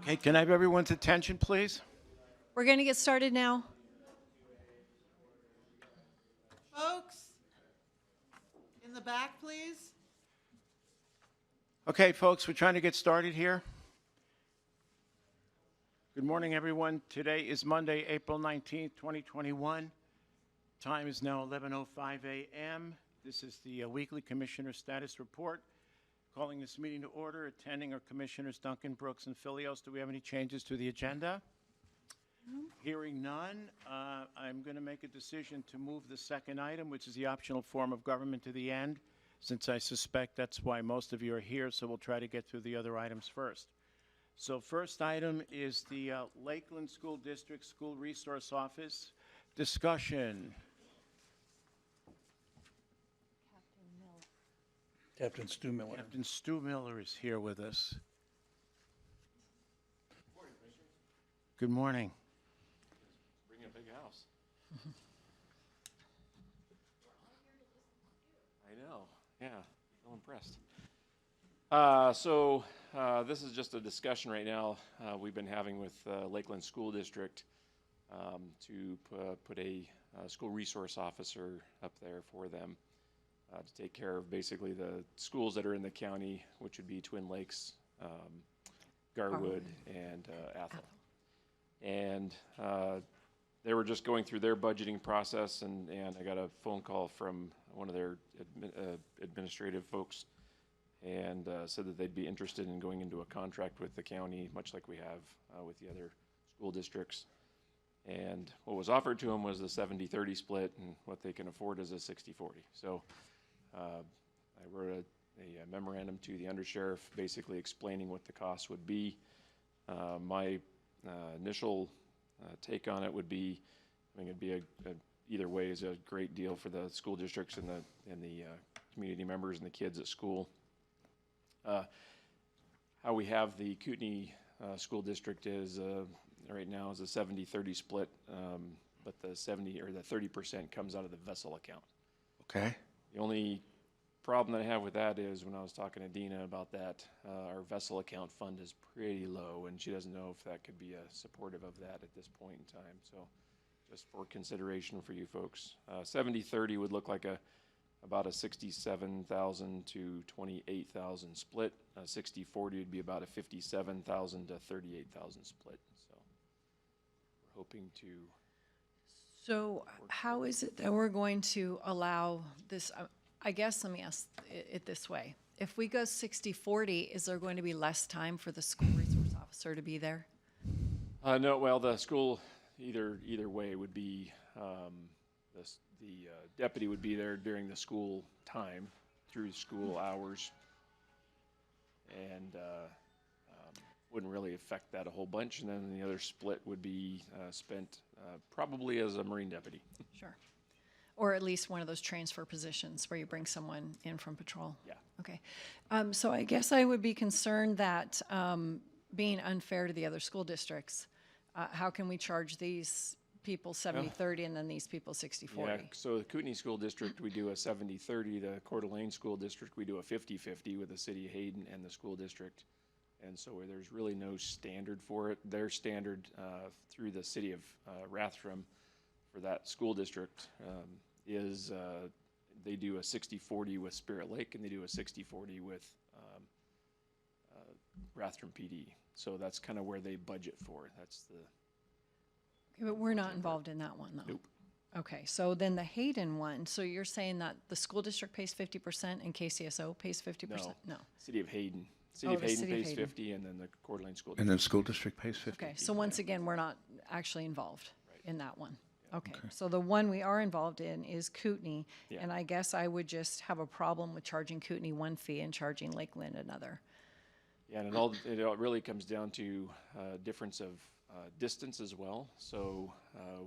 Okay, can I have everyone's attention, please? We're going to get started now. Folks, in the back, please. Okay, folks, we're trying to get started here. Good morning, everyone. Today is Monday, April 19th, 2021. Time is now 11:05 a.m. This is the weekly Commissioner Status Report. Calling this meeting to order, attending are Commissioners Duncan, Brooks, and Filios. Do we have any changes to the agenda? Hearing none, I'm going to make a decision to move the second item, which is the optional form of government, to the end, since I suspect that's why most of you are here, so we'll try to get through the other items first. So first item is the Lakeland School District School Resource Office discussion. Captain Stu Miller. Captain Stu Miller is here with us. Good morning, Commissioners. Good morning. Bring a big house. I know, yeah, so impressed. This is just a discussion right now we've been having with Lakeland School District to put a school resource officer up there for them to take care of basically the schools that are in the county, which would be Twin Lakes, Garwood, and Athol. And they were just going through their budgeting process, and I got a phone call from one of their administrative folks, and said that they'd be interested in going into a contract with the county, much like we have with the other school districts. And what was offered to them was the 70-30 split, and what they can afford is a 60-40. So I wrote a memorandum to the undersheriff basically explaining what the cost would be. My initial take on it would be, I think it'd be either way is a great deal for the school districts and the community members and the kids at school. How we have the Kootenai school district is right now is a 70-30 split, but the 30% comes out of the vessel account. Okay. The only problem that I have with that is when I was talking to Dina about that, our vessel account fund is pretty low, and she doesn't know if that could be supportive of that at this point in time. So just for consideration for you folks. 70-30 would look like about a 67,000 to 28,000 split. 60-40 would be about a 57,000 to 38,000 split. So we're hoping to. So how is it that we're going to allow this? I guess let me ask it this way. If we go 60-40, is there going to be less time for the school resource officer to be there? No, well, the school, either way would be, the deputy would be there during the school time, through school hours, and wouldn't really affect that a whole bunch. And then the other split would be spent probably as a Marine deputy. Sure. Or at least one of those transfer positions where you bring someone in from patrol? Yeah. Okay. So I guess I would be concerned that being unfair to the other school districts, how can we charge these people 70-30 and then these people 60-40? Yeah, so the Kootenai School District, we do a 70-30. The Coeur d'Alene School District, we do a 50-50 with the city of Hayden and the school district. And so there's really no standard for it. Their standard through the city of Rathdrum for that school district is they do a 60-40 with Spirit Lake, and they do a 60-40 with Rathdrum PD. So that's kind of where they budget for. That's the. Okay, but we're not involved in that one, though. Nope. Okay, so then the Hayden one, so you're saying that the school district pays 50% and KCSO pays 50%? No. City of Hayden. City of Hayden pays 50, and then the Coeur d'Alene School District. And then school district pays 50. Okay, so once again, we're not actually involved in that one. Okay, so the one we are involved in is Kootenai, and I guess I would just have a problem with charging Kootenai one fee and charging Lakeland another. Yeah, and it all really comes down to difference of distance as well. So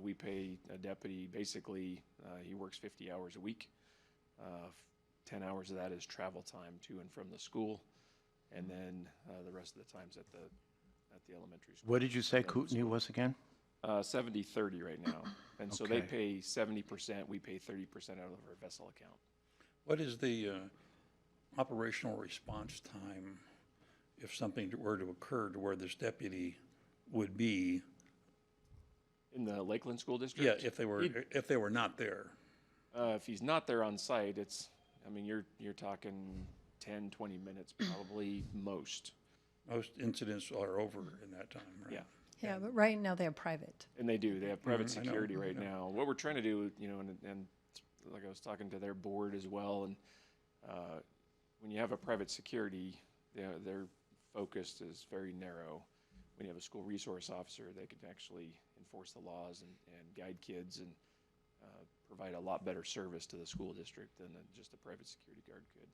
we pay a deputy, basically, he works 50 hours a week. 10 hours of that is travel time to and from the school, and then the rest of the time's at the elementary school. What did you say Kootenai was again? 70-30 right now. And so they pay 70%, we pay 30% out of our vessel account. What is the operational response time if something were to occur to where this deputy would be, In the Lakeland School District? yeah, He'd- if they were not there. If he's not there on site, I mean, you're talking 10, 20 minutes probably most. Most incidents are over in that time, right? Yeah. Yeah, but right now they have private. And they do. They have private I know, security right yeah. now. What we're trying to do, and like I was talking to their board as well, and when you have a private security, their focus is very narrow. When you have a school resource officer, they can actually enforce the laws and guide kids and provide a lot better service to the school district than just a private security guard could.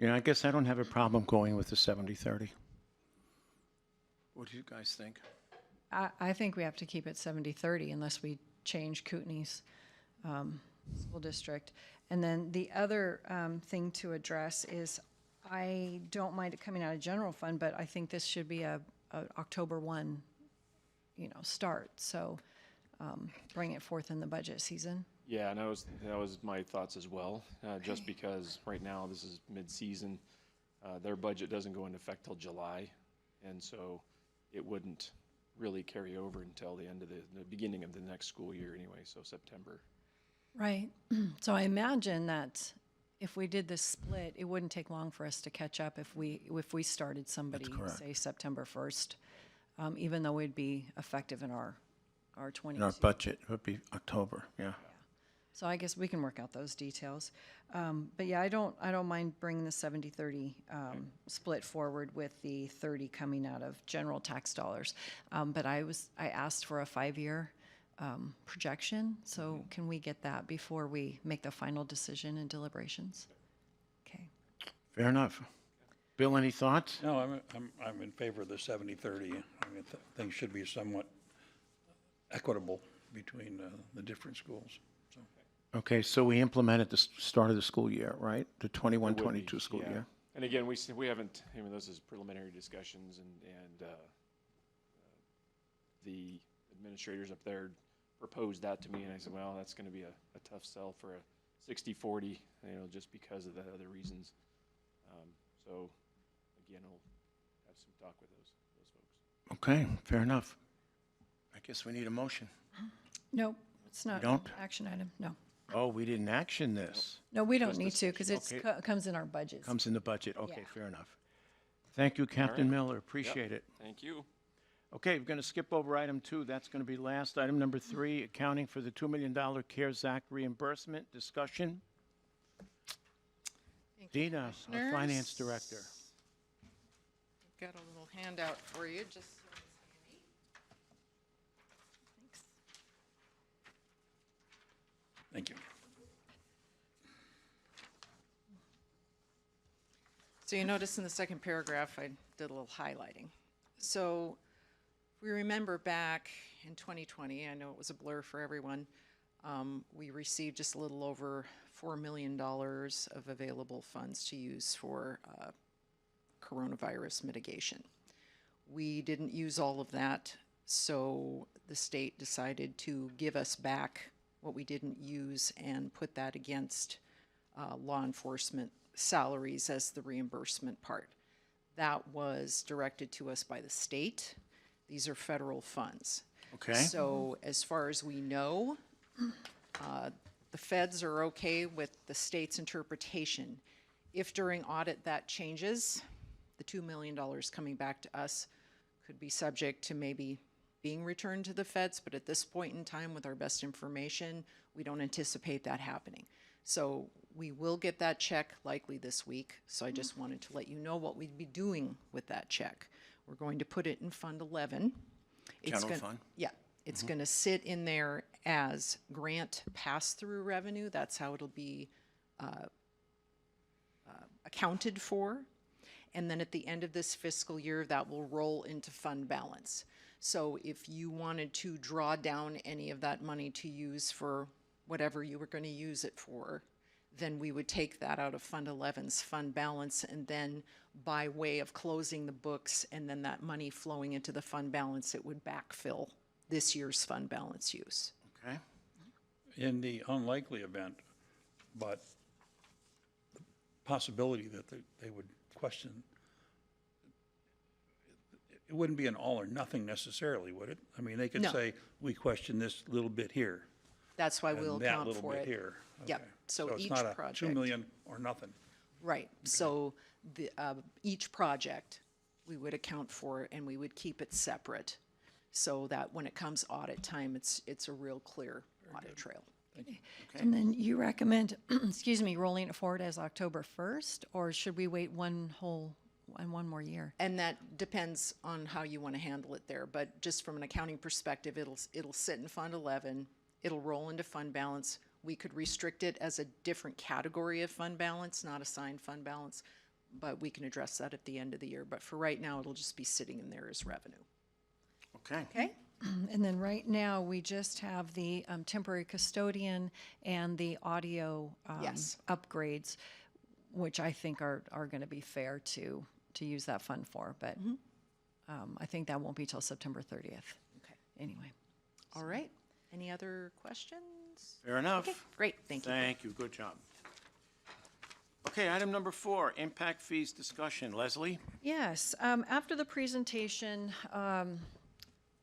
I guess I don't have a problem going with the 70-30. What do you guys think? I think we have to keep it 70-30 unless we change Kootenai's school district. And then the other thing to address is I don't mind it coming out of general fund, but I think this should be a October 1, start. So bring it forth in the budget season. Yeah, and that was my thoughts as well. Just because right now this is mid-season, their budget doesn't go into effect till July, and so it wouldn't really carry over until the end of the beginning of the next school year anyway. So September. Right. So I imagine that if we did this split, it wouldn't take long for us to catch up if we started somebody, correct. say September 1st, even though we'd be effective in our 22. In our budget, it would be October, yeah. So I guess we can work out those details. But yeah, I don't mind bringing the 70-30 split forward with the 30 coming out of general tax dollars. But I asked for a 5-year projection. So can we get that before we make the final decision and deliberations? Okay. Fair enough. Bill, any thoughts? No, I'm in favor of the 70-30. I mean, things should be somewhat equitable between the different schools. So. Okay, so we implemented the start of the school year, right? The It would be, 21-22 school yeah. year. And again, we haven't. I mean, those is preliminary discussions, and the administrators up there proposed that to me, and I said, well, that's going to be a tough sell for a 60-40, just because of the other reasons. So again, I'll have some talk with those folks. Okay, fair enough. I guess we need a motion. No, it's not an don't? action item. No. Oh, we didn't action this. No, we don't Just need to because it Okay. comes in our budgets. Comes in the budget. Okay, Yeah. fair enough. Thank you, Captain right. Miller. Appreciate it. Thank you. Okay, we're going to skip over item 2. That's going to be last. Item number 3, accounting for the $2 million CARES Act reimbursement discussion. Thank you, Dina, our Commissioners. Finance Director. Got a little handout for you, just so it's handy. Thanks. Thank you. So you notice in the second paragraph, I did a little highlighting. So if we remember back in 2020, I know it was a blur for everyone, we received just a little over $4 million of available funds to use for coronavirus mitigation. We didn't use all of that, so the state decided to give us back what we didn't use and put that against law enforcement salaries as the reimbursement part. That was directed to us by the state. These are federal funds. Okay. So as far as we know, the feds are okay with the state's interpretation. If during audit that changes, the $2 million coming back to us could be subject to maybe being returned to the feds, but at this point in time, with our best information, we don't anticipate that happening. So we will get that check likely this week, so I just wanted to let you know what we'd be doing with that check. We're going to put it in Fund 11. General fund? Yeah, it's gonna sit in there as grant pass-through revenue. That's how it'll be accounted for. And then at the end of this fiscal year, that will roll into fund balance. So if you wanted to draw down any of that money to use for whatever you were going to use it for, then we would take that out of Fund 11's fund balance, and then by way of closing the books and then that money flowing into the fund balance, it would backfill this year's fund balance use. Okay. In the unlikely event, but possibility that they would question. It wouldn't be an all or nothing necessarily, would it? I mean, they could No. say, we question this little bit here. That's why we'll and that account little for bit it. here. Yep. Okay. So it's each not a 2 project. million or nothing. Right, so each project, we would account for and we would keep it separate, so that when it comes audit time, it's a real clear audit trail. And then you recommend, excuse me, rolling it forward as October 1st, or should we wait one more year? And that depends on how you want to handle it there, but just from an accounting perspective, it'll sit in Fund 11, it'll roll into fund balance. We could restrict it as a different category of fund balance, not assigned fund balance, but we can address that at the end of the year. But for right now, it'll just be sitting in there as revenue. Okay. Okay? And then right now, we just have the temporary custodian and the audio Yes. upgrades, which I think are going to be fair to use that fund for, but I think that won't be till September 30th. Okay. Anyway. All right. Any other questions? Fair enough. Okay, great, thank you. Thank you, good job. Okay, item number 4, impact fees discussion. Leslie? Yes, after the presentation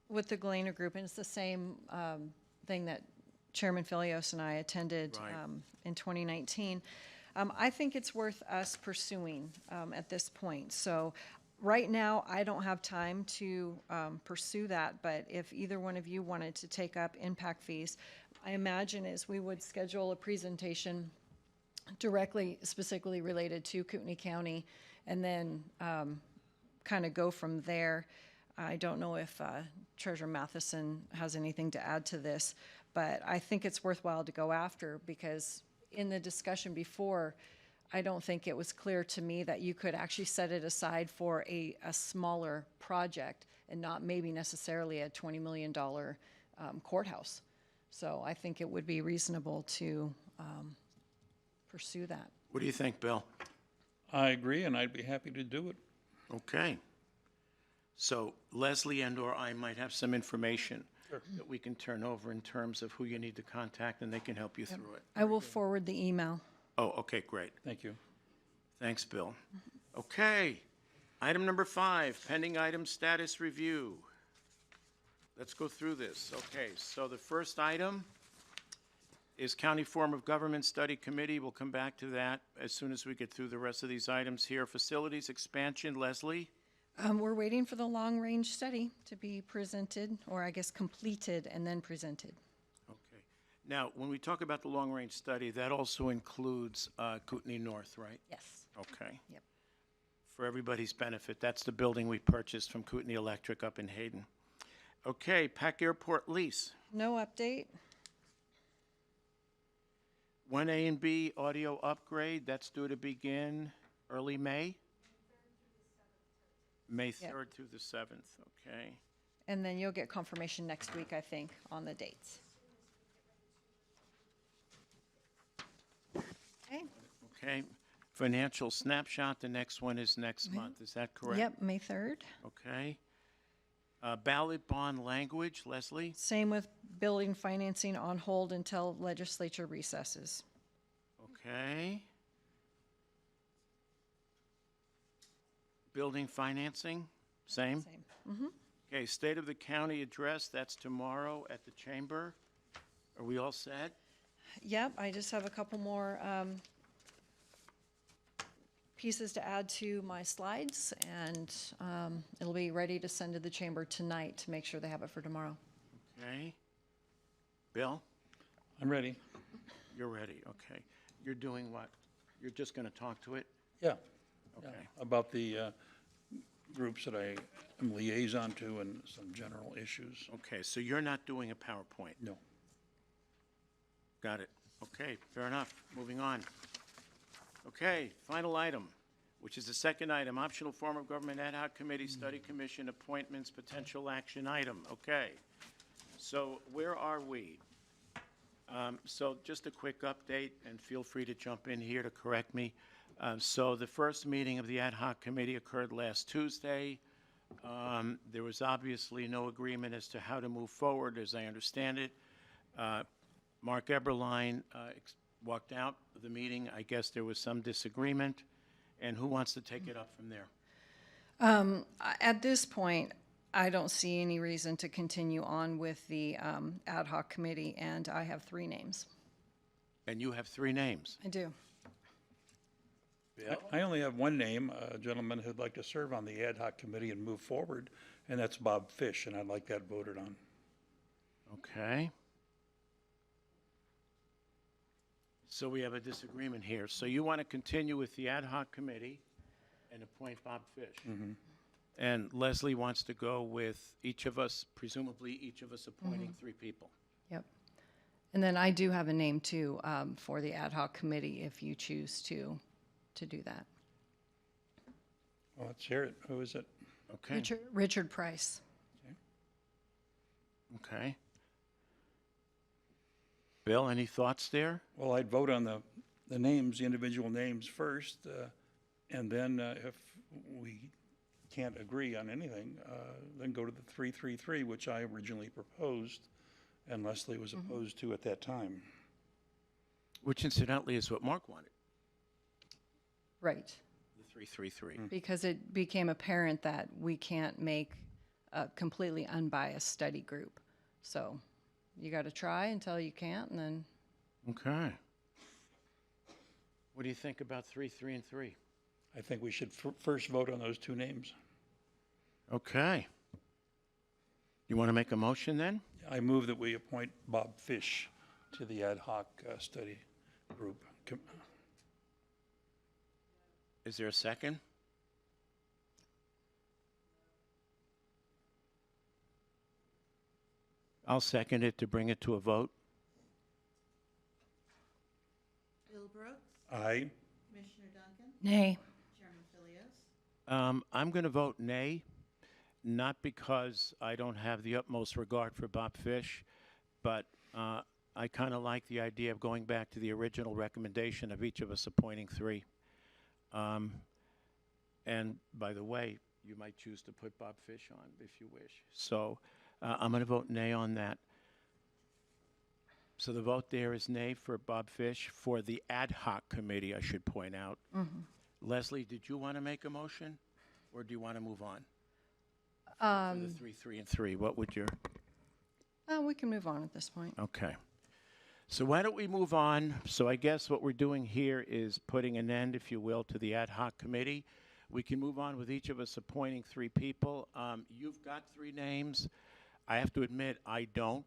with the Galena Group, and it's the same thing that Chairman Filios and I attended Right. in 2019, I think it's worth us pursuing at this point. So right now, I don't have time to pursue that, but if either one of you wanted to take up impact fees, I imagine is we would schedule a presentation directly, specifically related to Kootenai County, and then kind of go from there. I don't know if Treasurer Matheson has anything to add to this, but I think it's worthwhile to go after, because in the discussion before, I don't think it was clear to me that you could actually set it aside for a smaller project and not maybe necessarily a $20 million courthouse. So I think it would be reasonable to pursue that. What do you think, Bill? I agree, and I'd be happy to do it. Okay. So Leslie and/or I might have some information that we can turn over in terms of who you need to contact, and they can help you through it. I will forward the email. Oh, okay, great. Thank you. Thanks, Bill. Okay, item number 5, pending item status review. Let's go through this. Okay, so the first item is County Form of Government Study Committee. We'll come back to that as soon as we get through the rest of these items here. Facilities expansion, Leslie? We're waiting for the long-range study to be presented, or I guess completed and then presented. Okay. Now, when we talk about the long-range study, that also includes Kootenai North, right? Yes. Okay. Yep. For everybody's benefit, that's the building we purchased from Kootenai Electric up in Hayden. Okay, Pack Airport lease. No update. 1A and B audio upgrade, that's due to begin early May? May 3rd through the 7th, okay. And then you'll get confirmation next week, I think, on the dates. Okay. Okay, financial snapshot, the next one is next month, is that correct? Yep, May 3rd. Okay. Ballot bond language, Leslie? Same with building financing on hold until legislature recesses. Okay. Building financing, same? Same. Okay, State of the County address, that's tomorrow at the Chamber. Are we all set? Yep, I just have a couple more pieces to add to my slides, and it'll be ready to send to the chamber tonight to make sure they have it for tomorrow. Okay. Bill, I'm ready. you're ready, okay. You're doing what? You're just going to talk to it? Yeah. Yeah, Okay. about the groups that I am liaison to and some general issues. Okay, so you're not doing a PowerPoint? No. Got it. Okay, fair enough. Moving on. Okay, final item, which is the second item, optional form of government ad hoc committee, study commission appointments, potential action item. Okay, so where are we? So just a quick update, and feel free to jump in here to correct me. So the first meeting of the ad hoc committee occurred last Tuesday. There was obviously no agreement as to how to move forward, as I understand it. Mark Eberline walked out of the meeting. I guess there was some disagreement. And who wants to take it up from there? At this point, I don't see any reason to continue on with the ad hoc committee, and I have 3 names. And you have 3 names. I do. I only have one name, a gentleman who'd like to serve on the ad hoc committee and move forward, and that's Bob Fish, and I'd like that voted on. Okay. So we have a disagreement here. So you want to continue with the ad hoc committee and appoint Bob Fish? And Leslie wants to go with each of us, presumably each of us appointing 3 people. Yep. And then I do have a name too for the ad hoc committee if you choose to do that. Well, let's hear it. Who is it? Okay, Richard Price. okay. Bill, any thoughts there? Well, I'd vote on the names, the individual names first, and then if we can't agree on anything, then go to the 3-3-3, which I originally proposed, and Leslie was opposed to at that time. Which incidentally is what Mark wanted, Right. the 3-3-3. Because it became apparent that we can't make a completely unbiased study group. So you got to try until you can't, and then Okay. What do you think about 3-3-3? I think we should first vote on those 2 names. Okay. You want to make a motion then? I move that we appoint Bob Fish to the ad hoc study group. Is there a second? I'll second it to bring it to a vote. Bill Brooks, Aye. Commissioner Duncan, nay. Chairman Philios. I'm going to vote nay, not because I don't have the utmost regard for Bob Fish, but I kind of like the idea of going back to the original recommendation of each of us appointing 3. And by the way, you might choose to put Bob Fish on if you wish. So I'm going to vote nay on that. So the vote there is nay for Bob Fish for the ad hoc committee, I should point out. Leslie, did you want to make a motion, or do you want to move on? For the 3-3-3, what would your... We can move on at this point. Okay. So why don't we move on? So I guess what we're doing here is putting an end, if you will, to the ad hoc committee. We can move on with each of us appointing 3 people. You've got 3 names. I have to admit, I don't,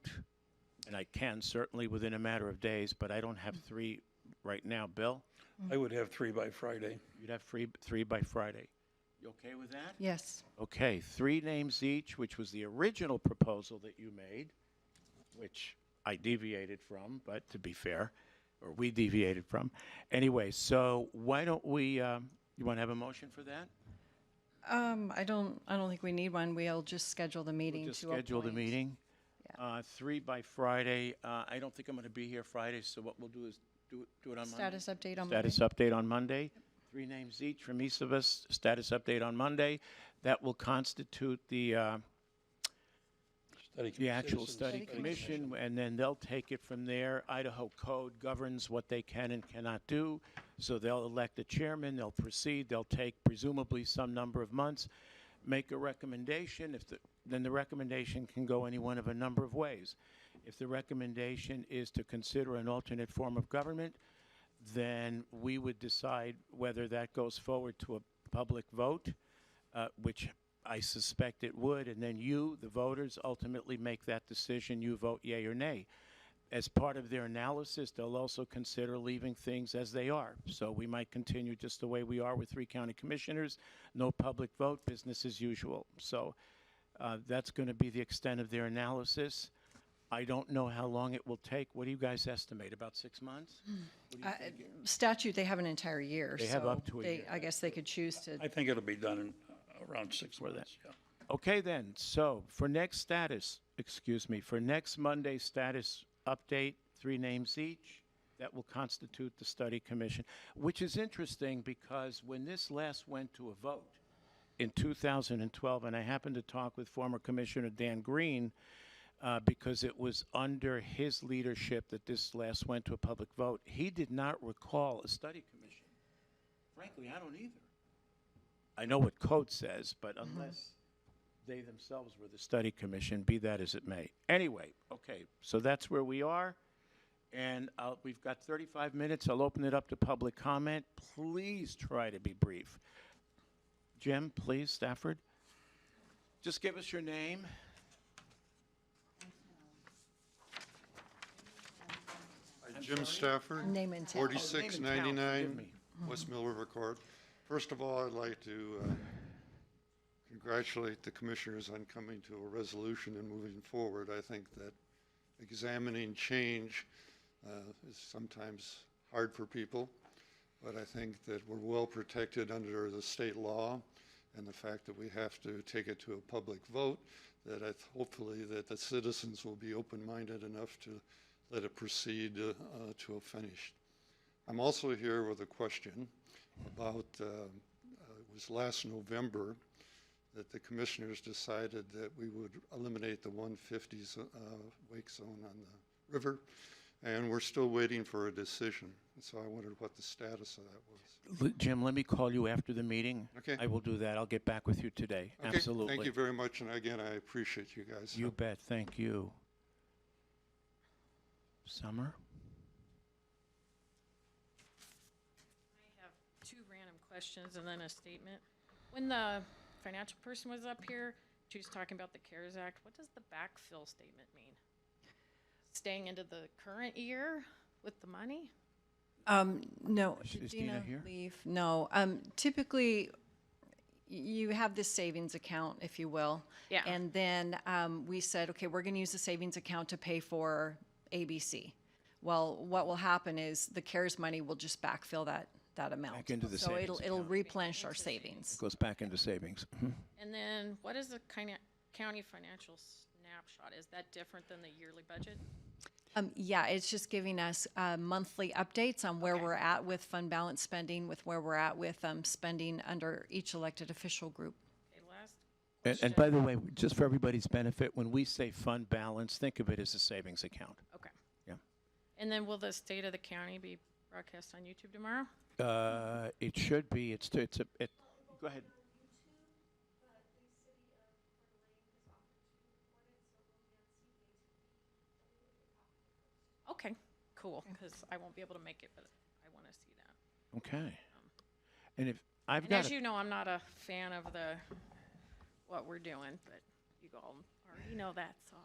and I can certainly within a matter of days, but I don't have 3 right now. Bill? I would have 3 by Friday. You'd have 3 by Friday. You okay with that? Yes. Okay, 3 names each, which was the original proposal that you made, which I deviated from, but to be fair, or we deviated from. Anyway, so why don't we, you want to have a motion for that? I don't think we need one. We'll just schedule the meeting We'll just to schedule the appoint. meeting. 3 by Friday. I don't think I'm going to be here Friday, so what we'll do is do it on Monday. Status update on Status update on Monday. 3 names each from each of us. Status update on Monday. That will constitute the actual Citizens study commission, and then they'll take it from there. Idaho code governs what they can and cannot do, so they'll elect a chairman, they'll proceed, they'll take presumably some number of months, make a recommendation. Then the recommendation can go any one of a number of ways. If the recommendation is to consider an alternate form of government, then we would decide whether that goes forward to a public vote, which I suspect it would, and then you, the voters, ultimately make that decision. You vote yea or nay. As part of their analysis, they'll also consider leaving things as they are. So we might continue just the way we are with 3 county commissioners, no public vote, business as usual. So that's going to be the extent of their analysis. I don't know how long it will take. What do you guys estimate? About 6 months? What do you think? Statute, they have an entire year. They have so up to a year. I guess they could choose to. I think it'll be done in around 6 that. months, yeah. Okay, then. So for next for next Monday's status update, 3 names each, that will constitute the study commission, which is interesting because when this last went to a vote in 2012, and I happened to talk with former Commissioner Dan Green, because it was under his leadership that this last went to a public vote. He did not recall a study commission. Frankly, I don't either. I know what code says, but unless they themselves were the study commission, be that as it may. Anyway, okay, so that's where we are. And we've got 35 minutes. I'll open it up to public comment. Please try to be brief. Jim, please, Stafford. Just give us your name. Jim Stafford, Name and town. 4699 West Mill River Court. First of all, I'd like to congratulate the commissioners on coming to a resolution and moving forward. I think that examining change is sometimes hard for people, but I think that we're well protected under the state law and the fact that we have to take it to a public vote, that hopefully that the citizens will be open-minded enough to let it proceed to a finish. I'm also here with a question about, it was last November that the commissioners decided that we would eliminate the 150s wake zone on the river, and we're still waiting for a decision. So I wondered what the status of that was. Jim, let me call you after the meeting. Okay. I will do that. I'll get back with you today. Okay, Absolutely. thank you very much, and again, I appreciate you guys. You bet. Thank you. Summer? I have two random questions and then a statement. When the financial person was up here, she was talking about the CARES Act. What does the backfill statement mean? Staying into the current year with the money? No, Is did Dina Dina here? leave? No. Typically, you have this savings account, if you will. Yeah. And then we said, okay, we're going to use the savings account to pay for ABC. Well, what will happen is the CARES money will just backfill that amount. Back into the so savings it'll account. replenish our savings. Goes back into savings. Mhm. And then what is the county financial snapshot? Is that different than the yearly budget? Yeah, it's just giving us monthly updates on where Okay. we're at with fund balance spending, with where we're at with spending under each elected official group. Okay, last And by the way, just for everybody's benefit, when we say fund balance, think of it as a savings account. Okay. Yeah. And then will the state of the county be broadcast on YouTube tomorrow? It should be. Go ahead. Okay, cool, because I won't be able to make it, but I want to see that. Okay. And if I've And got as you know, I'm not a fan of what we're doing, but you all already know that, so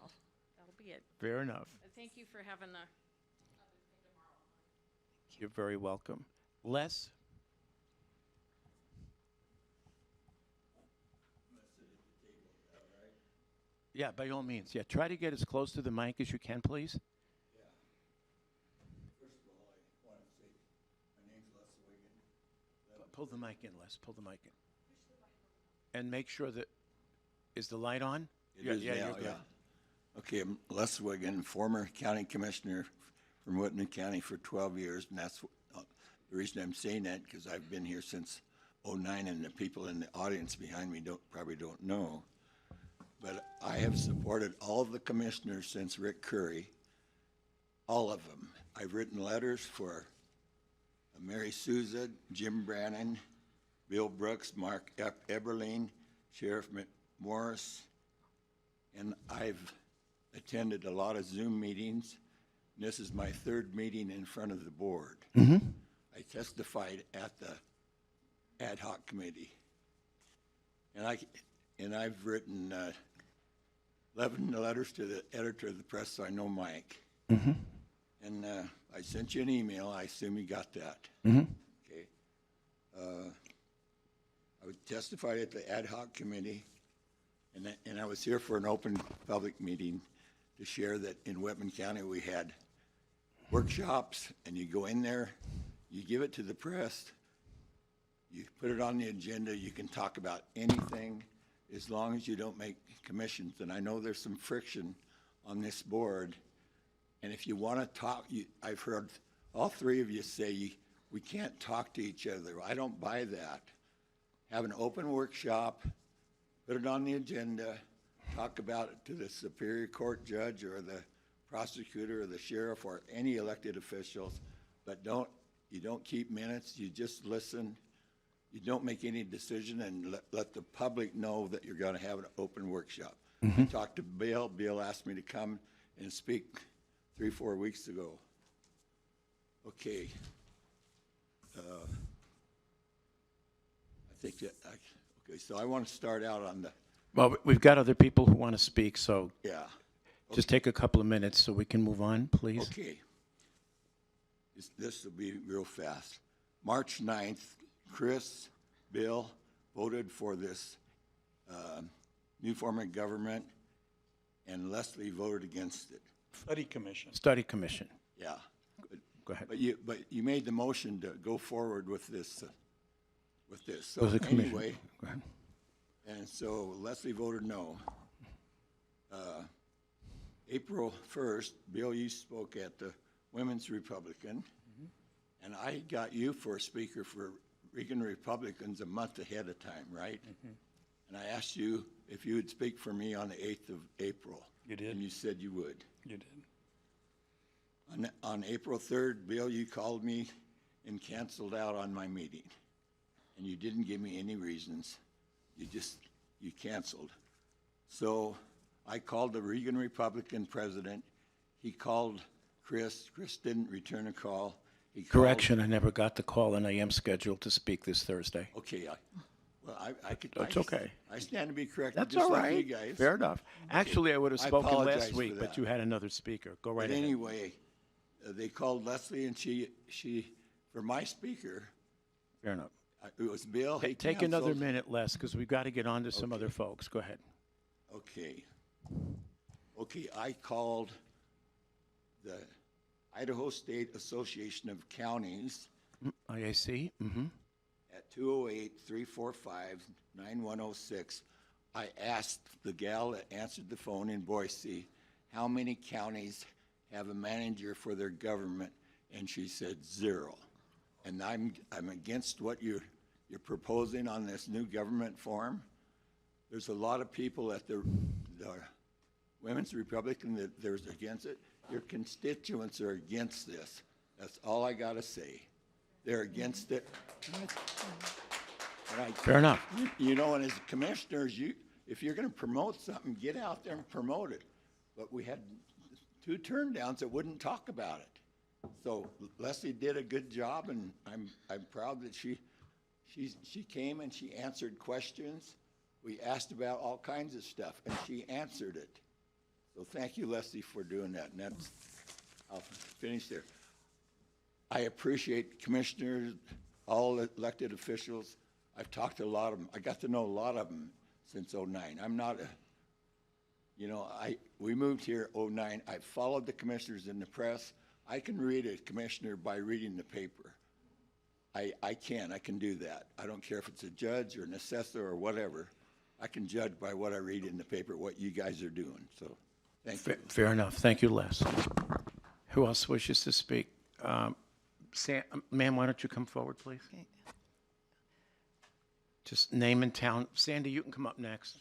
that'll be it. fair enough. But thank you for having the You're very welcome. Les? Yeah, by all means. Yeah, try to get as close to the mic as you can, please. Pull the mic in, Les. Pull the mic in. And make sure that, is the light on? It is Yeah, now, you're good. yeah. Okay, I'm Les Wiggins, former county commissioner from Whitman County for 12 years, and that's the reason I'm saying that, because I've been here since '09, and the people in the audience behind me probably don't know. But I have supported all of the commissioners since Rick Curry, all of them. I've written letters for Mary Souza, Jim Brannon, Bill Brooks, Mark Eberling, Sheriff Morris, and I've attended a lot of Zoom meetings. This is my third meeting in front of the board. I testified at the ad hoc committee. And I've written 11 letters to the editor of the press, so I know Mike. And I sent you an email. I assume you got that. Okay. I testified at the ad hoc committee, and I was here for an open public meeting to share that in Whitman County we had workshops, and you go in there, you give it to the press, you put it on the agenda, you can talk about anything as long as you don't make commissions. And I know there's some friction on this board, and if you want to talk, I've heard all three of you say we can't talk to each other. I don't buy that. Have an open workshop, put it on the agenda, talk about it to the Superior Court judge or the prosecutor or the sheriff or any elected officials, but you don't keep minutes, you just listen. You don't make any decision and let the public know that you're going to have an open workshop. I talked to Bill. Bill asked me to come and speak 3-4 weeks ago. Okay. I think that, okay, so I want to start out on the, Well, we've got other people who want to speak, so yeah. just take a couple of minutes so we can move on, please. Okay. This will be real fast. March 9th, Chris, Bill voted for this new form of government, and Leslie voted against it. Study Commission. Study Commission. Yeah. Good. Go ahead. But you made the motion to go forward with this. So Was the commission? anyway, Go ahead. and so Leslie voted no. April 1st, Bill, you spoke at the Women's Republican, and I got you for a speaker for Reagan Republicans a month ahead of time, right? And I asked you if you would speak for me on the 8th of April. You did. And you said you would. You did. On April 3rd, Bill, you called me and canceled out on my meeting. And you didn't give me any reasons. You canceled. So I called the Reagan Republican president. He called Chris. Chris didn't return a call. He called, Correction, I never got the call, and I am scheduled to speak this Thursday. okay, I could. That's okay. I stand to be corrected, That's just all like right. you guys. Fair enough. Actually, I would have I spoken apologize last for week, but that. you had another speaker. Go right But ahead. anyway, they called Leslie, and she for my speaker, Fair enough. it was Bill. He Take another canceled. minute less, because we've got to get on to some other folks. Go ahead. Okay. Okay, I called the Idaho State Association of Counties IAC? Mm-hmm. at 208-345-9106. I asked the gal that answered the phone in Boise, how many counties have a manager for their government? And she said 0. And I'm against what you're proposing on this new government form. There's a lot of people at the Women's Republican that there's against it. Your constituents are against this. That's all I gotta say. They're against it. And Fair enough. you know, and as commissioners, if you're gonna promote something, get out there and promote it. But we had 2 turndowns that wouldn't talk about it. So Leslie did a good job, and I'm proud that she came and she answered questions. We asked about all kinds of stuff, and she answered it. So thank you, Leslie, for doing that. And I'll finish there. I appreciate commissioners, all elected officials. I've talked to a lot of them. I got to know a lot of them since '09. I'm not we moved here '09. I followed the commissioners in the press. I can read a commissioner by reading the paper. I can do that. I don't care if it's a judge or an assessor or whatever. I can judge by what I read in the paper, what you guys are doing. So, thank you. Fair enough. Thank you, Les. Who else wishes to speak? Ma'am, why don't you come forward, please? Okay. Just name and town. Sandy, you can come up next.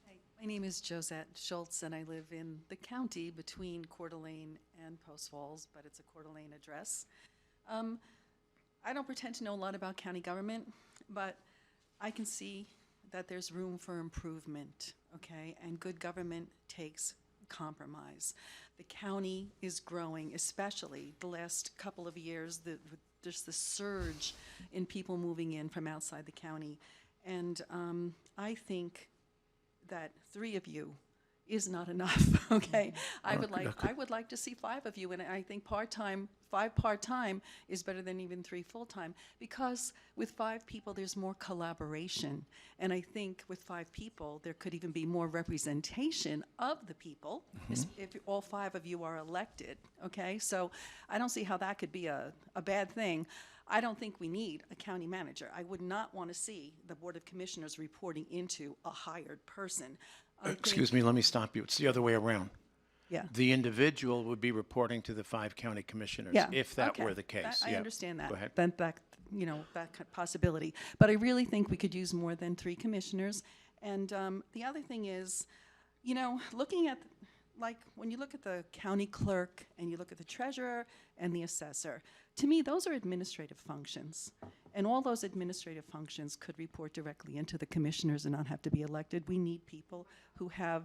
Hi, my name is Josette Schultz, and I live in the county between Coeur d'Alene and Post Falls, but it's a Coeur d'Alene address. I don't pretend to know a lot about county government, but I can see that there's room for improvement, okay? And good government takes compromise. The county is growing, especially the last couple of years, there's the surge in people moving in from outside the county. And I think that 3 of you is not enough, okay? I would like to see 5 of you, and I think 5 part-time is better than even 3 full-time, because with 5 people, there's more collaboration. And I think with 5 people, there could even be more representation of the people, if all 5 of you are elected, okay? So I don't see how that could be a bad thing. I don't think we need a county manager. I would not want to see the Board of Commissioners reporting into a hired person. Excuse me, let me stop you. It's the other way around. Yeah. The individual would be reporting to the 5 county commissioners, Yeah, if that okay. were the case. I Yeah. understand that. Go ahead. That possibility. But I really think we could use more than 3 commissioners. And the other thing is, you know, looking at, like, when you look at the county clerk and you look at the treasurer and the assessor, to me, those are administrative functions. And all those administrative functions could report directly into the commissioners and not have to be elected. We need people who have.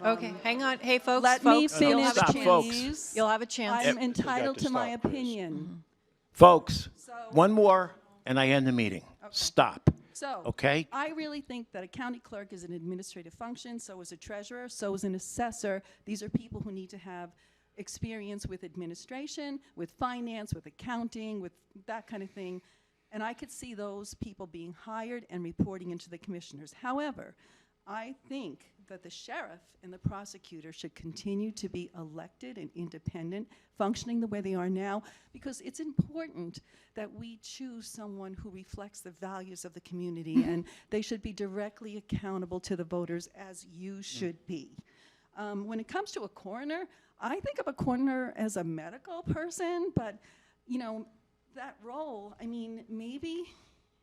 Okay, hang on. Hey, folks, Let me folks, you'll finish, have a Stop, folks. please. You'll have a chance. I'm Yep. entitled We got to my to stop, please. opinion. Folks, So- one more, and I end the meeting. Stop. So, Okay? I really think that a county clerk is an administrative function, so is a treasurer, so is an assessor. These are people who need to have experience with administration, with finance, with accounting, with that kind of thing. And I could see those people being hired and reporting into the commissioners. However, I think that the sheriff and the prosecutor should continue to be elected and independent, functioning the way they are now, because it's important that we choose someone who reflects the values of the community, and they should be directly accountable to the voters, as you should be. When it comes to a coroner, I think of a coroner as a medical person, but, you know, that role, I mean, maybe,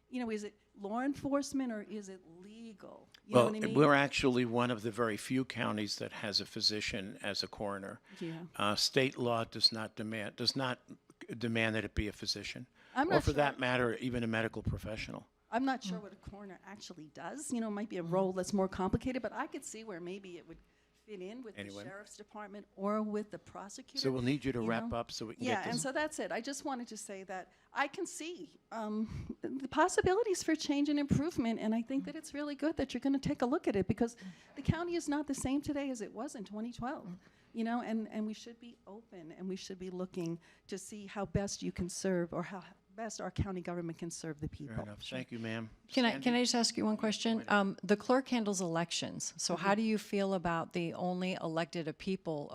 you know, is it law enforcement or is it legal? You know Well, what I mean? we're actually one of the very few counties that has a physician as a coroner. Yeah. State law does not demand that it be a physician. I'm Or not for sure. that matter, even a medical professional. I'm not sure what a coroner actually does. You know, it might be a role that's more complicated, but I could see where maybe it would fit in with Anyway. the sheriff's department or with the prosecutor. So we'll need you to you wrap know? up so we can Yeah, get and this. so that's it. I just wanted to say that I can see the possibilities for change and improvement, and I think that it's really good that you're going to take a look at it, because the county is not the same today as it was in 2012. You know, and we should be open, and we should be looking to see how best you can serve, or how best our county government can serve the people. Fair enough. Thank you, ma'am. Can I Sandy? just ask you one question? The clerk handles elections, so how do you feel about the only elected people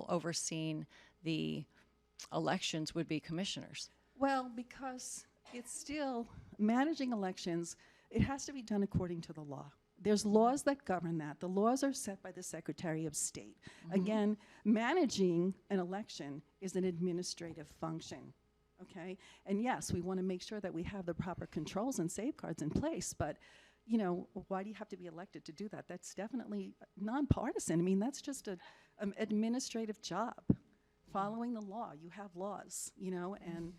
overseeing the elections would be commissioners? Well, because it's still managing elections, it has to be done according to the law. There's laws that govern that. The laws are set by the Secretary of State. Again, managing an election is an administrative function, okay? And yes, we want to make sure that we have the proper controls and safeguards in place, but, you know, why do you have to be elected to do that? That's definitely nonpartisan. I mean, that's just an administrative job. Following the law, you have laws, you know, and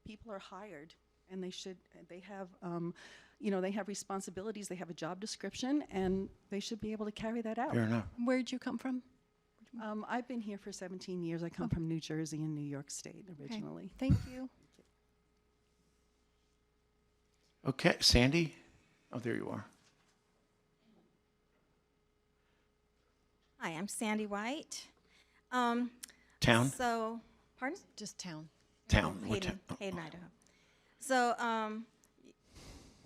people are hired, and they have, you know, they have responsibilities, they have a job description, and they should be able to carry that out. Fair enough. Where'd you come from? I've been here for 17 years. I come from New Jersey and New York State originally. Thank you. Okay, Sandy? Oh, there you are. Hi, I'm Sandy White. Town? So, pardon? Just town. Town. What Hayden, town? Hayden, Idaho. So,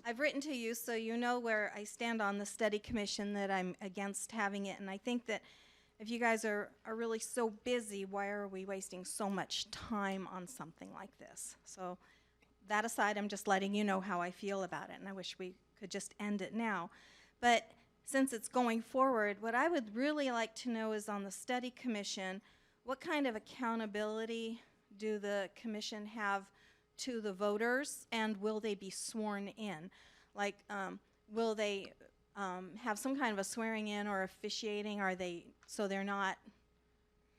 I've written to you so you know where I stand on the study commission, that I'm against having it. And I think that if you guys are really so busy, why are we wasting so much time on something like this? So, that aside, I'm just letting you know how I feel about it, and I wish we could just end it now. But since it's going forward, what I would really like to know is, on the study commission, what kind of accountability do the commission have to the voters, and will they be sworn in? Like, will they have some kind of a swearing in or officiating? Are they, so they're not,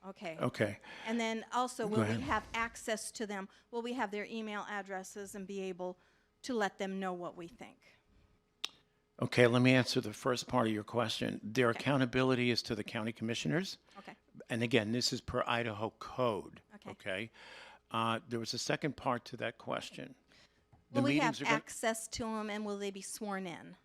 okay. Okay. And then also, Go will we ahead. have access to them? Will we have their email addresses and be able to let them know what we think? Okay, let me answer the first part of your question. Their accountability is to the county commissioners. Okay. And again, this is per Idaho code. Okay. There was a second part to that question. The Will we have meetings are gonna- access to them, and will they be sworn in?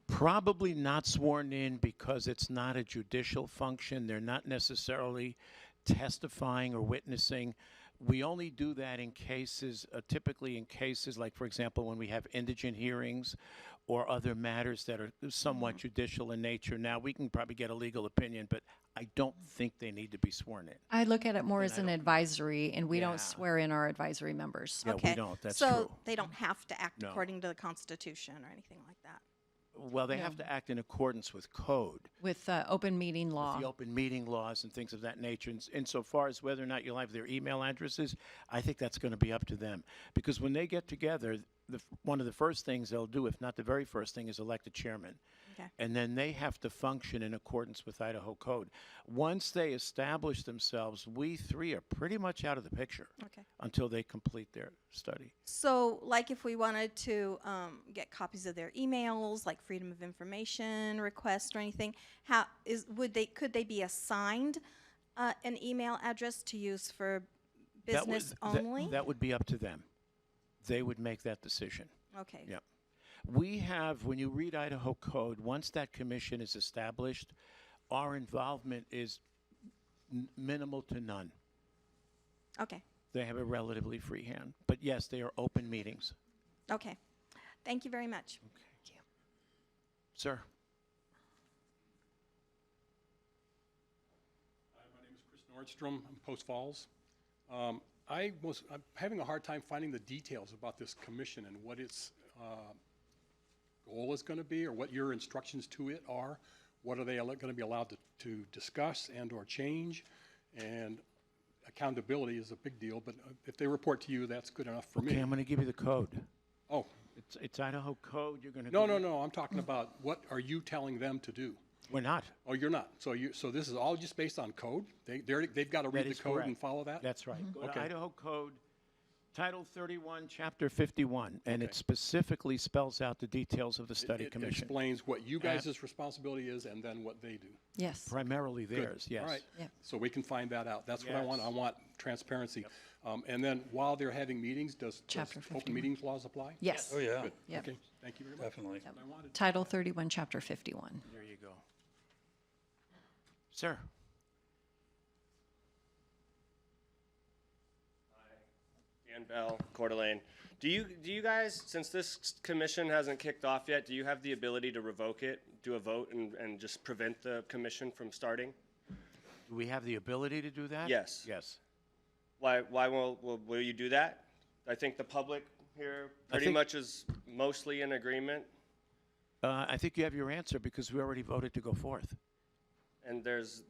Probably not sworn in, because it's not a judicial function. They're not necessarily testifying or witnessing. We only do that in cases, typically in cases like, for example, when we have indigent hearings or other matters that are somewhat judicial in nature. Now, we can probably get a legal opinion, but I don't think they need to be sworn in. I look at it more as an advisory, and we Yeah. don't swear in our advisory members. Yeah, we Okay. don't. That's so true. they don't have to act No. according to the Constitution or anything like that. Well, they have to act in accordance with code. With open meeting law. The open meeting laws and things of that nature. And insofar as whether or not you'll have their email addresses, I think that's going to be up to them. Because when they get together, one of the first things they'll do, if not the very first thing, is elect a chairman. Okay. And then they have to function in accordance with Idaho code. Once they establish themselves, we three are pretty much out of the picture Okay. until they complete their study. So, like, if we wanted to get copies of their emails, like Freedom of Information requests or anything, could they be assigned an email address to use for business only? That would be up to them. They would make that decision. Okay. Yep. We have, when you read Idaho code, once that commission is established, our involvement is minimal to none. Okay. They have a relatively free hand. But yes, they are open meetings. Okay. Thank you very much. Sir? Hi, my name is Chris Nordstrom. I'm Post Falls. I'm having a hard time finding the details about this commission and what its goal is going to be, or what your instructions to it are. What are they going to be allowed to discuss and or change? And accountability is a big deal, but if they report to you, that's good enough for me. Okay, I'm going to give you the code. Oh, It's Idaho code. You're going to no. I'm talking about what are you telling them to do? We're not. Oh, you're not. So this is all just based on code? They've got to read That the is code correct. and follow that? That's right. Go to Okay. Idaho Code, Title 31, Chapter 51, and it Okay. specifically spells out the details of the study It commission. explains what you guys' responsibility is and then what they do. Yes. Primarily Good. theirs, yes. All right. Yep. So we can find that out. That's what I want. Yes. I want transparency. And then while they're having meetings, does Chapter open 51. meetings laws apply? Yes. Oh, yeah, Good. Yep. Okay. Thank you very much. definitely. That's what I wanted. Title 31, Chapter 51. There you go. Sir? Dan Bell, Coeur d'Alene. Do you guys, since this commission hasn't kicked off yet, do you have the ability to revoke it, do a vote, and just prevent the commission from starting? Do we have the ability to do that? Yes. Yes. Why will you do that? I think the public here pretty think- much is mostly in agreement, I think you have your answer because we already voted to go forth. and there's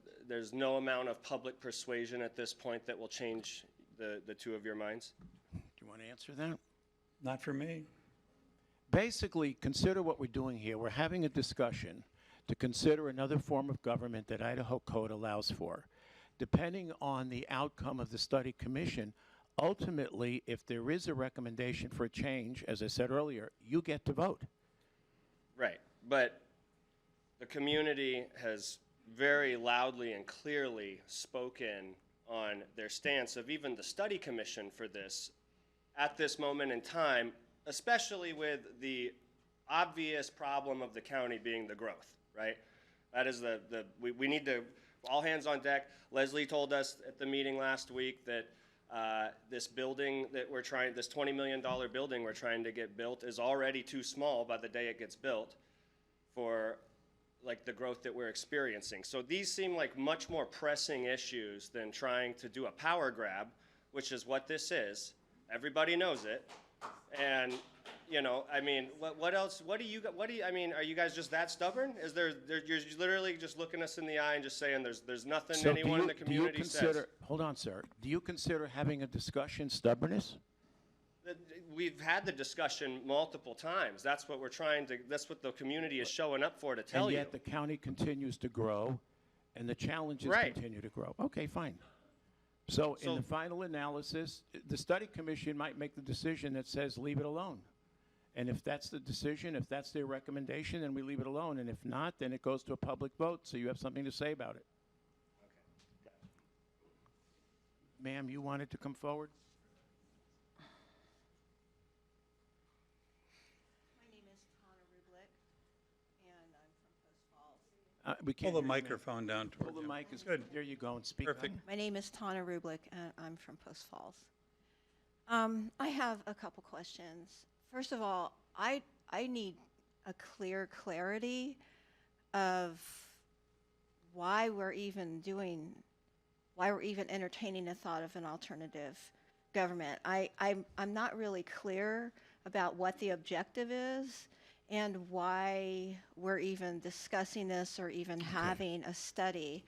no amount of public persuasion at this point that will change the two of your minds. Do you want to answer that? Not for me. Basically, consider what we're doing here. We're having a discussion to consider another form of government that Idaho code allows for. Depending on the outcome of the study commission, ultimately, if there is a recommendation for a change, as I said earlier, you get to vote. Right, but the community has very loudly and clearly spoken on their stance of even the study commission for this at this moment in time, especially with the obvious problem of the county being the growth, right? That is we need to, all hands on deck. Leslie told us at the meeting last week that this building that this $20 million building we're trying to get built is already too small by the day it gets built for like the growth that we're experiencing. So these seem like much more pressing issues than trying to do a power grab, which is what this is. Everybody knows it. And, you know, I mean, what else, I mean, are you guys just that stubborn? You're literally just looking us in the eye and just saying there's nothing So anyone in the community says. hold on, sir. Do you consider having a discussion stubbornness? We've had the discussion multiple times. That's what that's what the community is showing up for to tell And you. yet the county continues to grow, and the challenges Right. continue to grow. Okay, fine. So in So- the final analysis, the study commission might make the decision that says leave it alone. And if that's the decision, if that's their recommendation, then we leave it alone. And if not, then it goes to a public vote, so you have something to say about it. Ma'am, you wanted to come forward? My name is Tana Rublick, and I'm from Post Falls. We can't Pull the hear you, ma'am. microphone down Pull toward the you. mic. Good. There you go, and speak Perfect. on it. My name is Tana Rublick, and I'm from Post Falls. I have a couple questions. First of all, I need a clarity of why we're even entertaining the thought of an alternative government. I'm not really clear about what the objective is and why we're even discussing this or even having a study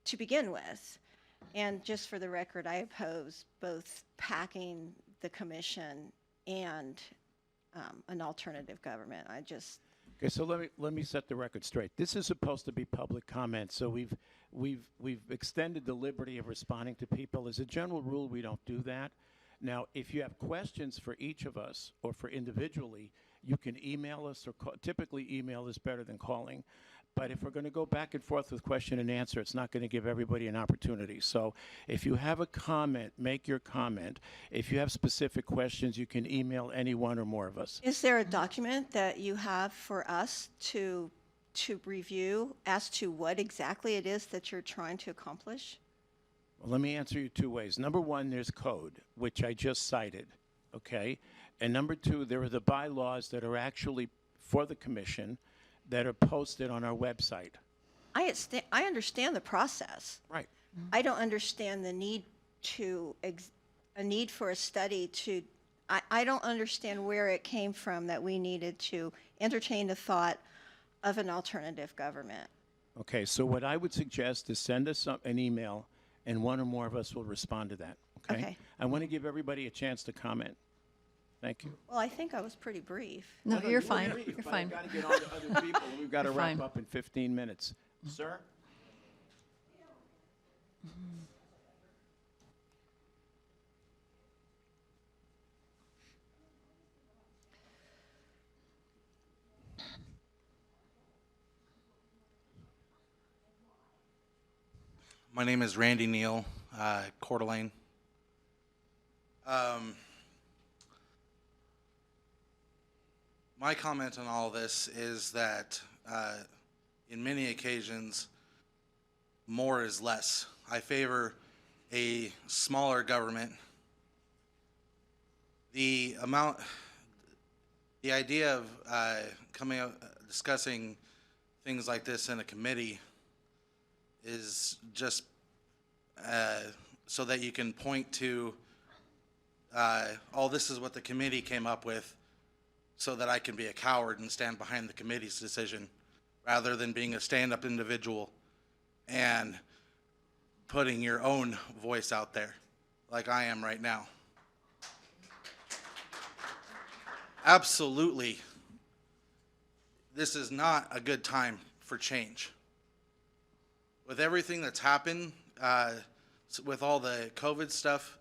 to begin with. And just for the record, I oppose both packing the commission and an alternative government. I just, Okay, so let me set the record straight. This is supposed to be public comment, so we've extended the liberty of responding to people. As a general rule, we don't do that. Now, if you have questions for each of us or for individually, you can email us or typically email is better than calling. But if we're going to go back and forth with question and answer, it's not going to give everybody an opportunity. So if you have a comment, make your comment. If you have specific questions, you can email any one or more of us. is there a document that you have for us to review as to what exactly it is that you're trying to accomplish? Well, let me answer you two ways. Number one, there's code, which I just cited, okay? And number two, there are the bylaws that are actually for the commission that are posted on our website. I understand the process. Right. I don't understand the need a need for a study to, I don't understand where it came from that we needed to entertain the thought of an alternative government. Okay, so what I would suggest is send us an email, and one or more of us will respond to that, okay? Okay. I want to give everybody a chance to comment. Thank you. Well, I think I was pretty brief. No, No, you're you fine. were brief, You're but fine. I've got to get on to other people, and we've got to You're wrap fine. up in 15 minutes. Sir? My name is Randy Neal, Coeur d'Alene. My comment on all this is that in many occasions, more is less. I favor a smaller government. The idea of coming out, discussing things like this in a committee is just so that you can point to, oh, this is what the committee came up with, so that I can be a coward and stand behind the committee's decision, rather than being a stand-up individual and putting your own voice out there, like I am right now. Absolutely, this is not a good time for change. With everything that's happened, with all the COVID stuff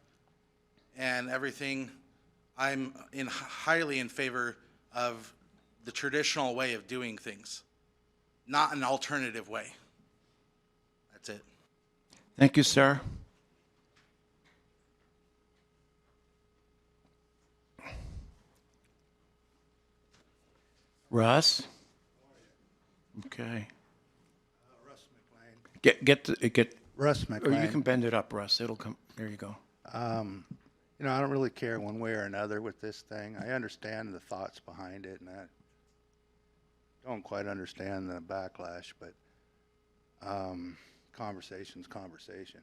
and everything, I'm highly in favor of the traditional way of doing things, not an alternative way. That's it. Thank you, sir. Russ? Okay. Russ McLean. Get. Russ Or you McLean. can bend it up, Russ. It'll come. There you go. You know, I don't really care one way or another with this thing. I understand the thoughts behind it, and I don't quite understand the backlash, but conversation's conversation.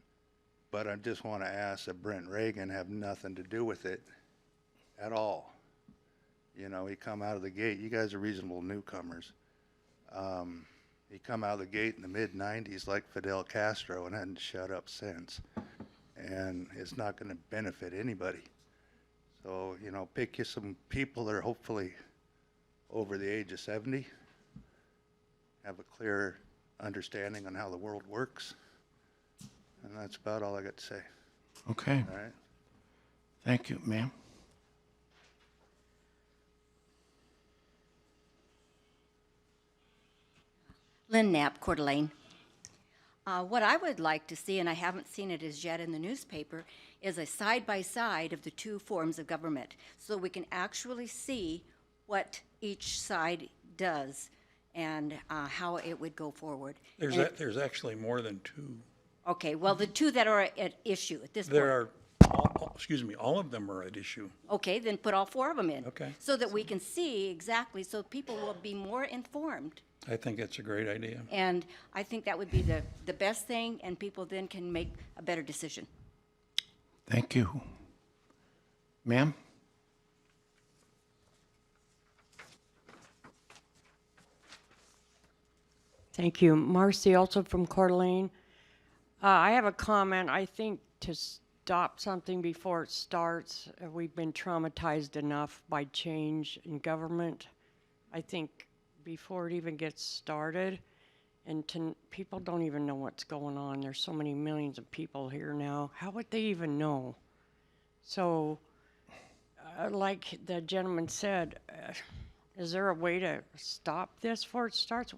But I just want to ask that Brent Reagan have nothing to do with it at all. You know, he come out of the gate. You guys are reasonable newcomers. He come out of the gate in the mid-'90s like Fidel Castro and hadn't shut up since. And it's not going to benefit anybody. So, you know, pick you some people that are hopefully over the age of 70, have a clear understanding on how the world works. And that's about all I got to say. Okay. All right? Thank you, ma'am. Lynn Knopp, Coeur d'Alene. What I would like to see, and I haven't seen it as yet in the newspaper, is a side-by-side of the two forms of government, so we can actually see what each side does and how it would go forward. There's actually more than two. Okay, well, the two that are at issue at this point. There are, all of them are at issue. Okay, then put all four of them in. Okay. So that we can see exactly, so people will be more informed. I think it's a great idea. And I think that would be the best thing, and people then can make a better decision. Thank you. Ma'am? Thank you. Marcy, also from Coeur d'Alene. I have a comment. I think stop something before it starts. We've been traumatized enough by change in government. I think before it even gets started, and people don't even know what's going on. There's so many millions of people here now. How would they even know? So, like the gentleman said, is there a way to stop this before it starts?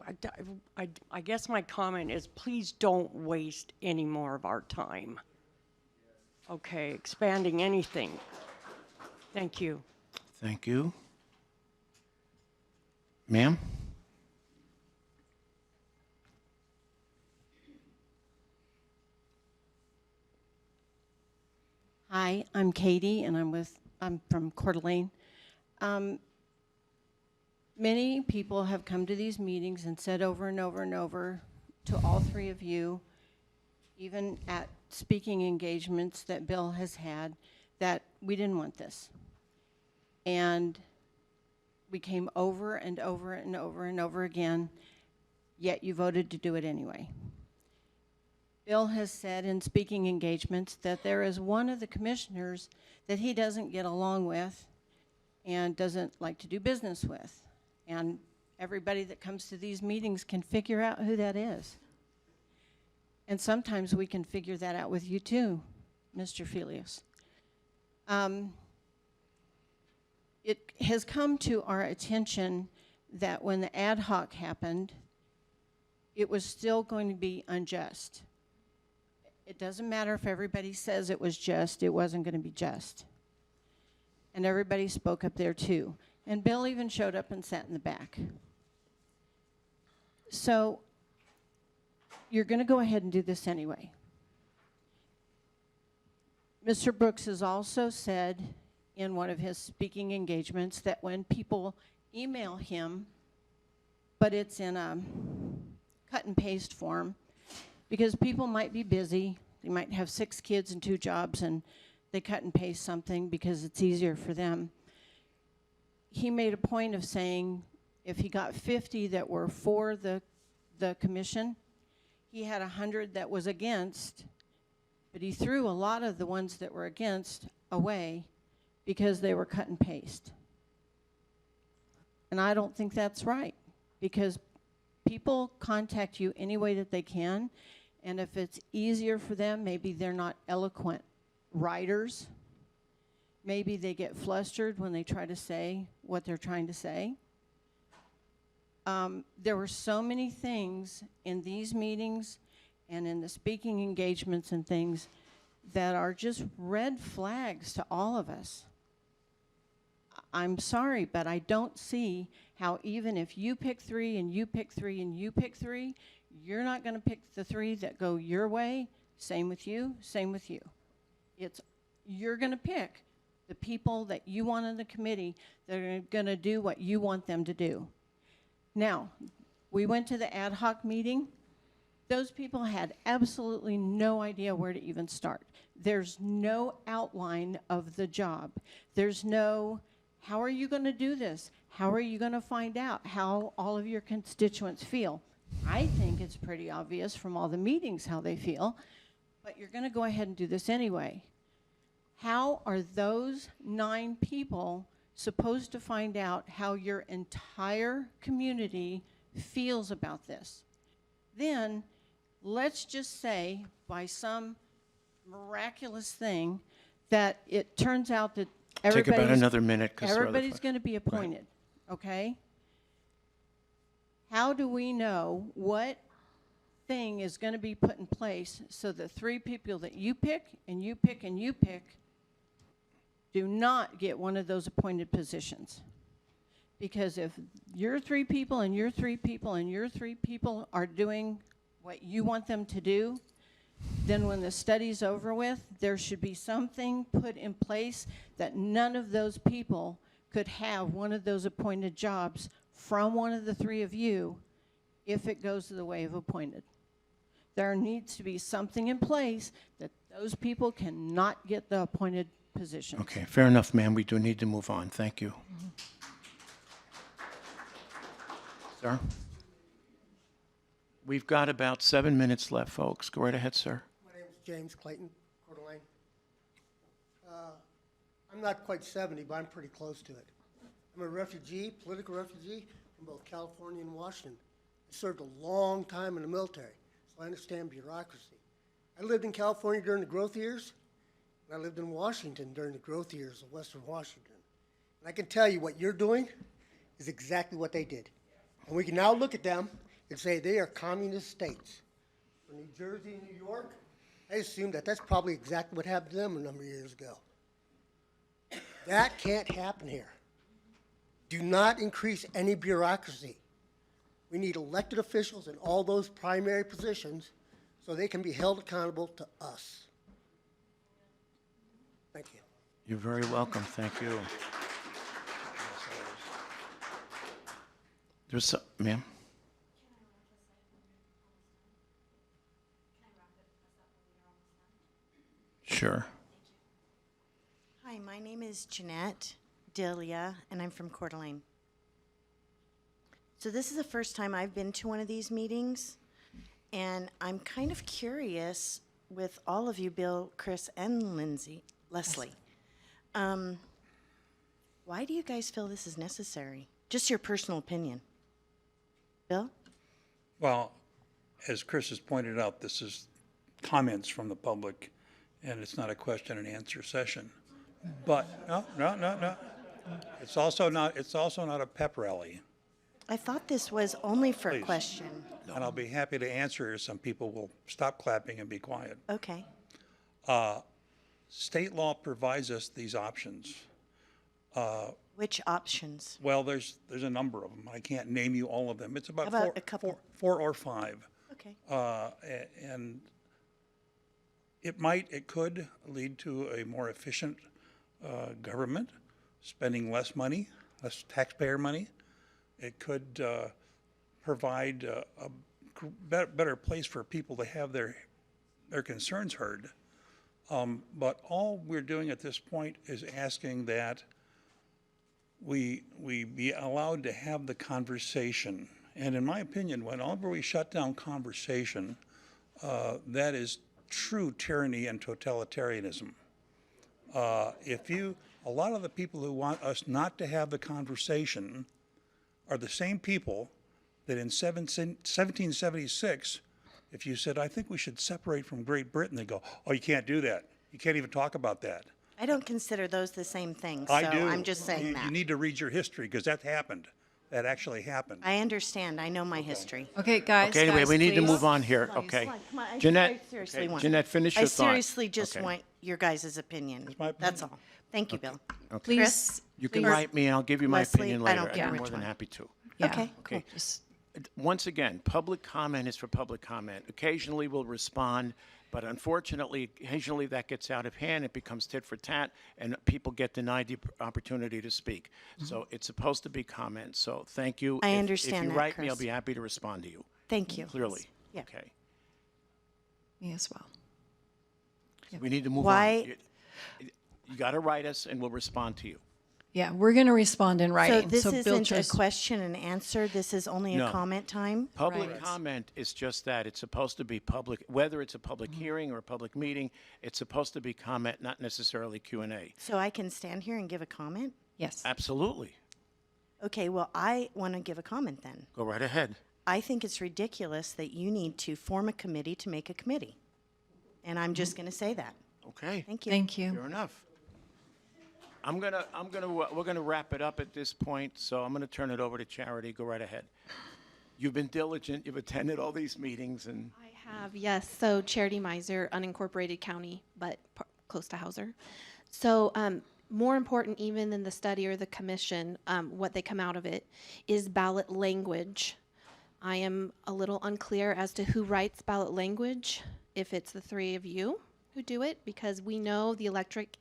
I guess my comment is please don't waste any more of our time. Okay, expanding anything. Thank you. Thank you. Ma'am? Hi, I'm Katie, and I'm from Coeur d'Alene. Many people have come to these meetings and said over and over and over to all three of you, even at speaking engagements that Bill has had, that we didn't want this. And we came over and over and over and over again, yet you voted to do it anyway. Bill has said in speaking engagements that there is one of the commissioners that he doesn't get along with and doesn't like to do business with. And everybody that comes to these meetings can figure out who that is. And sometimes we can figure that out with you too, Mr. Felius. It has come to our attention that when the ad hoc happened, it was still going to be unjust. It doesn't matter if everybody says it was just, it wasn't going to be just. And everybody spoke up there too. And Bill even showed up and sat in the back. So you're going to go ahead and do this anyway. Mr. Brooks has also said in one of his speaking engagements that when people email him, but it's in a cut and paste form, because people might be busy, they might have 6 kids and 2 jobs, and they cut and paste something because it's easier for them. He made a point of saying if he got 50 that were for the commission, he had 100 that was against, but he threw a lot of the ones that were against away because they were cut and paste. And I don't think that's right, because people contact you any way that they can, and if it's easier for them, maybe they're not eloquent writers, maybe they get flustered when they try to say what they're trying to say. There were so many things in these meetings and in the speaking engagements and things that are just red flags to all of us. I'm sorry, but I don't see how even if you pick 3 and you pick 3 and you pick 3, you're not going to pick the 3 that go your way. Same with you, same with you. You're going to pick the people that you want in the committee that are going to do what you want them to do. Now, we went to the ad hoc meeting. Those people had absolutely no idea where to even start. There's no outline of the job. There's no, how are you going to do this? How are you going to find out how all of your constituents feel? I think it's pretty obvious from all the meetings how they feel, but you're going to go ahead and do this anyway. How are those 9 people supposed to find out how your entire community feels about this? Then, let's just say, by some miraculous thing, that it turns out that Take about another minute. everybody's going to be appointed, okay? How do we know what thing is going to be put in place so the 3 people that you pick and you pick and you pick do not get one of those appointed positions? Because if your 3 people and your 3 people and your 3 people are doing what you want them to do, then when the study's over with, there should be something put in place that none of those people could have one of those appointed jobs from one of the 3 of you if it goes the way of appointed. There needs to be something in place that those people cannot get the appointed positions. Okay, fair enough, ma'am. We do need to move on. Thank you. Sir? We've got about 7 minutes left, folks. Go right ahead, sir. My name is James Clayton, Coeur d'Alene. I'm not quite 70, but I'm pretty close to it. I'm a refugee, political refugee from both California and Washington. I served a long time in the military, so I understand bureaucracy. I lived in California during the growth years, and I lived in Washington during the growth years of Western Washington. And I can tell you what you're doing is exactly what they did. And we can now look at them and say they are communist states. For New Jersey and New York, I assume that that's probably exactly what happened to them a number of years ago. That can't happen here. Do not increase any bureaucracy. We need elected officials in all those primary positions so they can be held accountable to us. Thank you. You're very welcome. Thank you. There's some, ma'am? Sure. Hi, my name is Jeanette Delia, and I'm from Coeur d'Alene. So this is the first time I've been to one of these meetings, and I'm kind of curious with all of you, Bill, Chris, and Leslie. Why do you guys feel this is necessary? Just your personal opinion. Bill? Well, as Chris has pointed out, this is comments from the public, and it's not a question and answer session. But, no. It's also not a pep rally. I thought this was only for a Please. question. And I'll be happy to answer. Some people will stop clapping and be quiet. Okay. State law provides us these options. Which options? Well, there's a number of them. I can't name you all of them. It's about, How about a couple? four or five. Okay. And it could lead to a more efficient government, spending less money, less taxpayer money. It could provide a better place for people to have their concerns heard. But all we're doing at this point is asking that we be allowed to have the conversation. And in my opinion, whenever we shut down conversation, that is true tyranny and totalitarianism. A lot of the people who want us not to have the conversation are the same people that in 1776, if you said, I think we should separate from Great Britain, they go, oh, you can't do that. You can't even talk about that. I don't consider those the same thing, so I do. I'm just saying that. You need to read your history, because that happened. That actually happened. I understand. I know my history. Okay, guys. Okay, anyway, guys, we need to please. move on here. Please. Okay. Come on, I Jeanette, seriously okay, want- Jeanette, finish your I thought. seriously just Okay. want your guys' opinion. my That's all. Thank you, Bill. Okay. Please. Chris? You can Please. write me, and I'll give you my Leslie, opinion I later. don't care I'd be which more than one. happy to. Yeah, Okay. cool. Okay. Once again, public comment is for public comment. Occasionally we'll respond, but unfortunately, occasionally that gets out of hand. It becomes tit for tat, and people get denied the opportunity to speak. So it's supposed to be comment. So thank you. I If understand you that, write me, I'll Chris. be happy to respond to you. Thank you. Clearly. Yeah. Okay. Me as well. We need to move Why- on. You got to write us, and we'll respond to you. Yeah, we're going to respond in So writing. this Bill isn't a Chase- question and answer? This is only No. a comment time? Public Right. comment is just that. It's supposed to be public, whether it's a public hearing or a public meeting, it's supposed to be comment, not necessarily Q&A. So I can stand here and give a comment? Yes. Absolutely. Okay, well, I want to give a comment then. Go right ahead. I think it's ridiculous that you need to form a committee to make a committee. And I'm just going to say that. Okay. Thank you. Thank you. Fair enough. We're gonna wrap it up at this point, so I'm gonna turn it over to Charity. Go right ahead. You've been diligent. You've attended all these meetings, and I have, yes. So Charity Miser, unincorporated county, but close to Hauser. So more important even than the study or the commission, what they come out of it, is ballot language. I am a little unclear as to who writes ballot language, if it's the three of you who do it, because we know the electorate,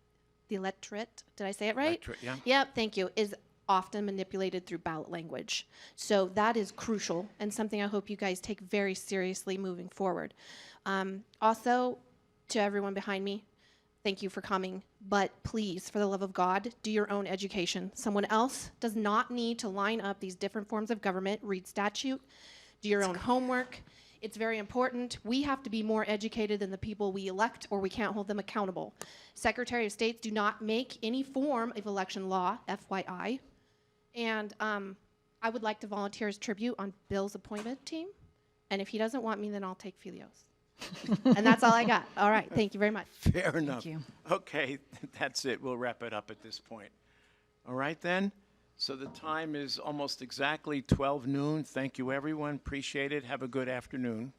did I say it right? Electorate, yeah. Yep, thank you, is often manipulated through ballot language. So that is crucial and something I hope you guys take very seriously moving forward. Also, to everyone behind me, thank you for coming, but please, for the love of God, do your own education. Someone else does not need to line up these different forms of government, read statute, do your own homework. It's very important. We have to be more educated than the people we elect, or we can't hold them accountable. Secretary of States do not make any form of election law, FYI. And I would like to volunteer as tribute on Bill's appointment team. And if he doesn't want me, then I'll take Filio's. And that's all I got. All right, thank you very much. Fair enough. you. Okay, that's it. We'll wrap it up at this point. All right, then. So the time is almost exactly 12 noon. Thank you, everyone. Appreciate it. Have a good afternoon.